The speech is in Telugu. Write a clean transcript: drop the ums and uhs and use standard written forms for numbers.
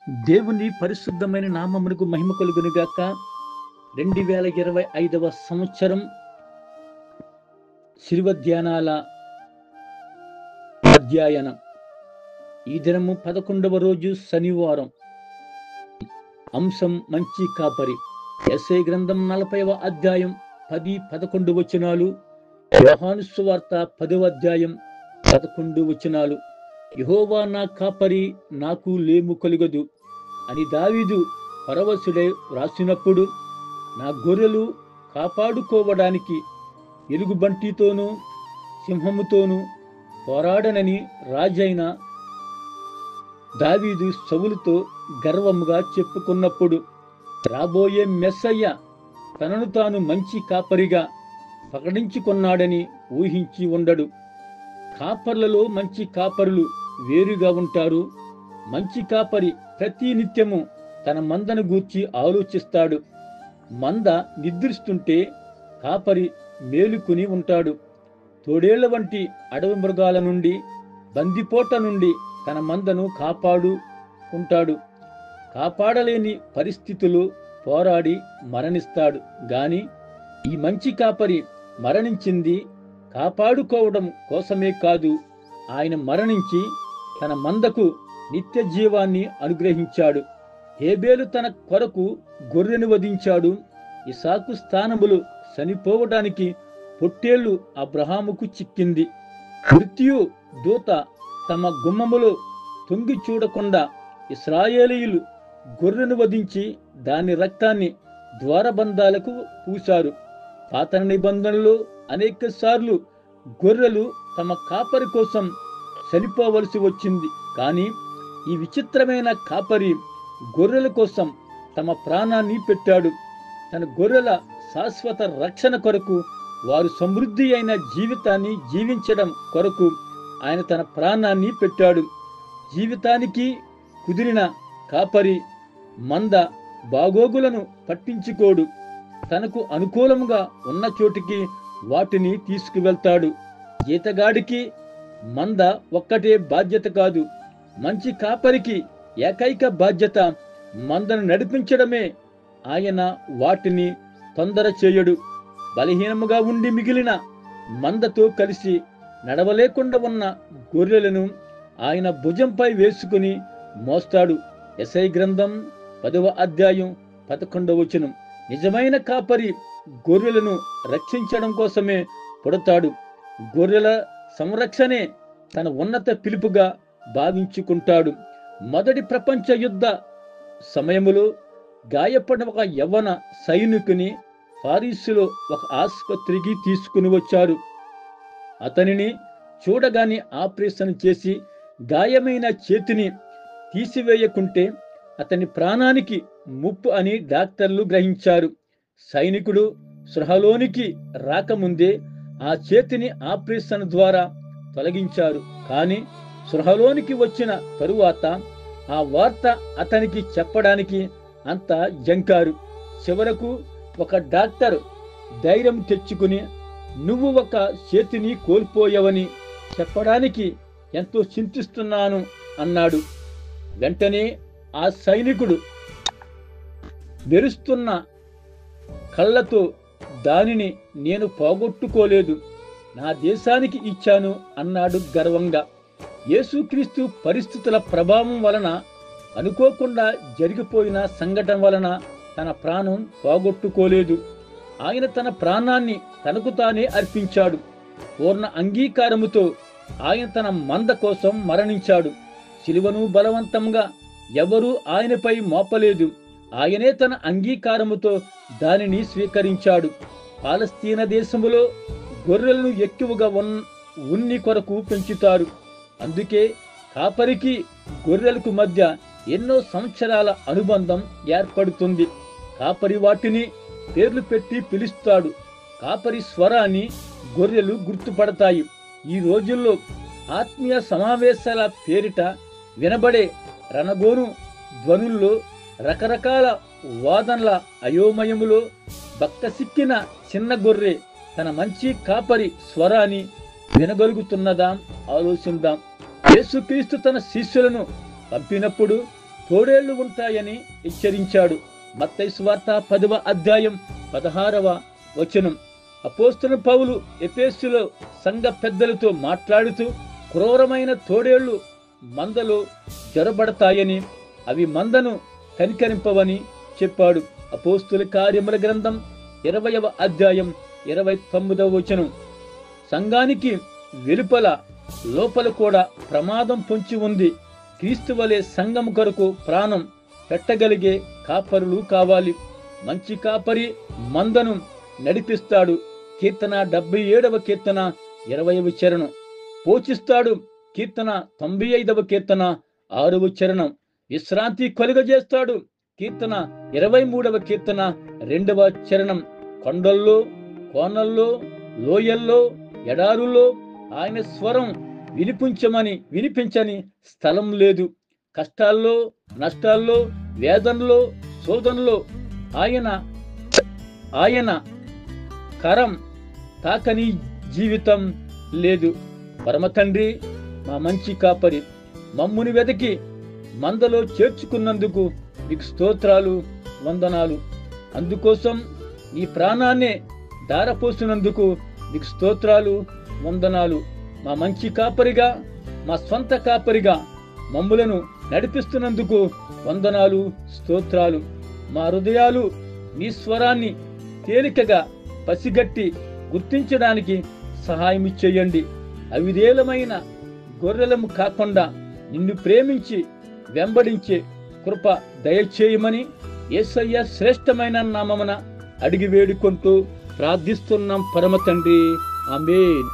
దేవుని పరిశుద్ధమైన నామమునకు మహిమ కలుగునుగాక. 2025వ సంవత్సరం శిలువ ధ్యానాల అధ్యయనం. ఈ దినము 11వ రోజు శనివారం. అంశం మంచి కాపరి. యెషయా గ్రంథం 40వ అధ్యాయం 10-11 వచనాలు. యోహాను సువార్త 10వ అధ్యాయం 11 వచనాలు. యెహోవా నా కాపరి, నాకు లేము కలుగదు అని దావీదు పరవశుడై వ్రాసినప్పుడు, నా గొర్రెలు కాపాడుకోవడానికి ఎలుగుబంటితోనూ సింహముతోనూ పోరాడనని రాజైన దావీదు సౌలుతో గర్వముగా చెప్పుకున్నప్పుడు, రాబోయే మెస్సయ్య తనను తాను మంచి కాపరిగా ప్రకటించుకున్నాడని ఊహించి ఉండడు. కాపర్లలో మంచి కాపరులు వేరుగా ఉంటారు. మంచి కాపరి ప్రతి నిత్యము తన మందను గూర్చి ఆలోచిస్తాడు. మంద నిద్రిస్తుంటే కాపరి మేలుకుని ఉంటాడు. తోడేళ్ల వంటి అడవి మృగాల నుండి, బందిపోట నుండి తన మందను కాపాడుకుంటాడు. కాపాడలేని పరిస్థితులు పోరాడి మరణిస్తాడు. గాని ఈ మంచి కాపరి మరణించింది కాపాడుకోవడం కోసమే కాదు, ఆయన మరణించి తన మందకు నిత్య జీవాన్ని అనుగ్రహించాడు. హేబేలు తన కొరకు గొర్రెను వధించాడు. ఇసాకు స్థానములు చనిపోవడానికి పొట్టేళ్లు అబ్రహాముకు చిక్కింది. మృత్యు దూత తమ గుమ్మములో తొంగి చూడకుండా ఇశ్రాయేలీయులు గొర్రెను వధించి దాని రక్తాన్ని ద్వారబంధాలకు పూశారు. పాత నిబంధనలో అనేక సార్లు గొర్రెలు తమ కాపరి కోసం చనిపోవలసి వచ్చింది. కానీ ఈ విచిత్రమైన కాపరి గొర్రెల కోసం తమ ప్రాణాన్ని పెట్టాడు. తన గొర్రెల శాశ్వత రక్షణ కొరకు, వారు సమృద్ధి అయిన జీవితాన్ని జీవించడం కొరకు ఆయన తన ప్రాణాన్ని పెట్టాడు. జీవితానికి కుదిరిన కాపరి మంద బాగోగులను పట్టించుకోడు. తనకు అనుకూలంగా ఉన్న చోటికి వాటిని తీసుకువెళ్తాడు. జీతగాడికి మంద ఒక్కటే బాధ్యత కాదు, మంచి కాపరికి ఏకైక బాధ్యత మందను నడిపించడమే. ఆయన వాటిని తొందర చేయడు. బలహీనముగా ఉండి మిగిలిన మందతో కలిసి నడవలేకుండా ఉన్న గొర్రెలను ఆయన భుజంపై వేసుకుని మోస్తాడు. యెషయా గ్రంథం 10వ అధ్యాయం 11వ వచనం. నిజమైన కాపరి గొర్రెలను రక్షించడం కోసమే పుడతాడు. గొర్రెల సంరక్షణే తన ఉన్నత పిలుపుగా భావించుకుంటాడు. మొదటి ప్రపంచ యుద్ధ సమయములో గాయపడిన ఒక యవ్వన సైనికుని పారిస్లో ఒక ఆసుపత్రికి తీసుకుని వచ్చారు. అతనిని చూడగానే ఆపరేషన్ చేసి గాయమైన చేతిని తీసివేయకుంటే అతని ప్రాణానికి ముప్పు అని డాక్టర్లు గ్రహించారు. సైనికుడు సృహలోనికి రాకముందే ఆ చేతిని ఆపరేషన్ ద్వారా తొలగించారు. కానీ సృహలోనికి వచ్చిన తరువాత ఆ వార్త అతనికి చెప్పడానికి అంత జంకారు. చివరకు ఒక డాక్టర్ ధైర్యం తెచ్చుకుని, నువ్వు ఒక చేతిని కోల్పోయావని చెప్పడానికి ఎంతో చింతిస్తున్నాను అన్నాడు. వెంటనే ఆ సైనికుడు మెరుస్తున్న కళ్ళతో, దానిని నేను పోగొట్టుకోలేదు, నా దేశానికి ఇచ్చాను అన్నాడు గర్వంగా. యేసుక్రీస్తు పరిస్థితుల ప్రభావం వలన, అనుకోకుండా జరిగిపోయిన సంఘటన వలన తన ప్రాణం పోగొట్టుకోలేదు. ఆయన తన ప్రాణాన్ని తనకు తానే అర్పించాడు. పూర్ణ అంగీకారముతో ఆయన తన మంద కోసం మరణించాడు. శిలువను బలవంతంగా ఎవరూ ఆయనపై మోపలేదు. ఆయనే తన అంగీకారముతో దానిని స్వీకరించాడు. పాలస్తీనా దేశములో గొర్రెలను ఎక్కువగా ఉన్ని కొరకు పెంచుతారు. అందుకే కాపరికి గొర్రెలకు మధ్య ఎన్నో సంవత్సరాల అనుబంధం ఏర్పడుతుంది. కాపరి వాటిని పేర్లు పెట్టి పిలుస్తాడు. కాపరి స్వరాన్ని గొర్రెలు గుర్తుపడతాయి. ఈ రోజుల్లో ఆత్మీయ సమావేశాల పేరిట వినబడే రణగోను ధ్వనుల్లో, రకరకాల వాదనల అయోమయములో బక్కసిక్కిన చిన్న గొర్రె తన మంచి కాపరి స్వరాన్ని వినగలుగుతున్నదా ఆలోచిద్దాం. యేసుక్రీస్తు తన శిష్యులను పంపినప్పుడు తోడేళ్లు ఉంటాయని హెచ్చరించాడు. మత్తయి సువార్త 10వ అధ్యాయం 16వ వచనం. అపోస్తలుడు పౌలు ఎఫెసులో సంఘ పెద్దలతో మాట్లాడుతూ క్రూరమైన తోడేళ్లు మందలో జొరబడతాయని, అవి మందను కనికరింపవని చెప్పాడు. అపోస్తలుల కార్యముల గ్రంథం 20వ అధ్యాయం 29వ వచనం. సంఘానికి వెలుపల లోపల కూడా ప్రమాదం పొంచి ఉంది. క్రీస్తు వలె సంఘం కొరకు ప్రాణం పెట్టగలిగే కాపరులు కావాలి. మంచి కాపరి మందను నడిపిస్తాడు. కీర్తన 77వ కీర్తన 20వ చరణం. పోషిస్తాడు. కీర్తన 95వ కీర్తన 6వ చరణం. విశ్రాంతి కలుగజేస్తాడు. కీర్తన 23వ కీర్తన 2వ చరణం. కొండల్లో, కోనల్లో, లోయల్లో, ఎడారుల్లో ఆయన స్వరం వినిపించని స్థలం లేదు. కష్టాల్లో, నష్టాల్లో, వేదనలో, శోధనలో ఆయన కరం తాకని జీవితం లేదు. పరమ తండ్రి, మా మంచి కాపరి, మమ్ముని వెతికి మందలో చేర్చుకున్నందుకు మీకు స్తోత్రాలు, వందనాలు. అందుకోసం నీ ప్రాణాన్నే ధారపోసినందుకు మీకు స్తోత్రాలు, వందనాలు. మా మంచి కాపరిగా, మా స్వంత కాపరిగా మమ్ములను నడిపిస్తున్నందుకు వందనాలు, స్తోత్రాలు. మా హృదయాలు నీ స్వరాన్ని తేలికగా పసిగట్టి గుర్తించడానికి సహాయం చేయండి. అవిధేలమైన గొర్రెలము కాకుండా నిన్ను ప్రేమించి వెంబడించే కృప దయచేయమని యేసయ్య శ్రేష్టమైన నామమున అడిగి వేడుకుంటూ ప్రార్థిస్తున్నాం పరమ తండ్రి. ఆమేన్.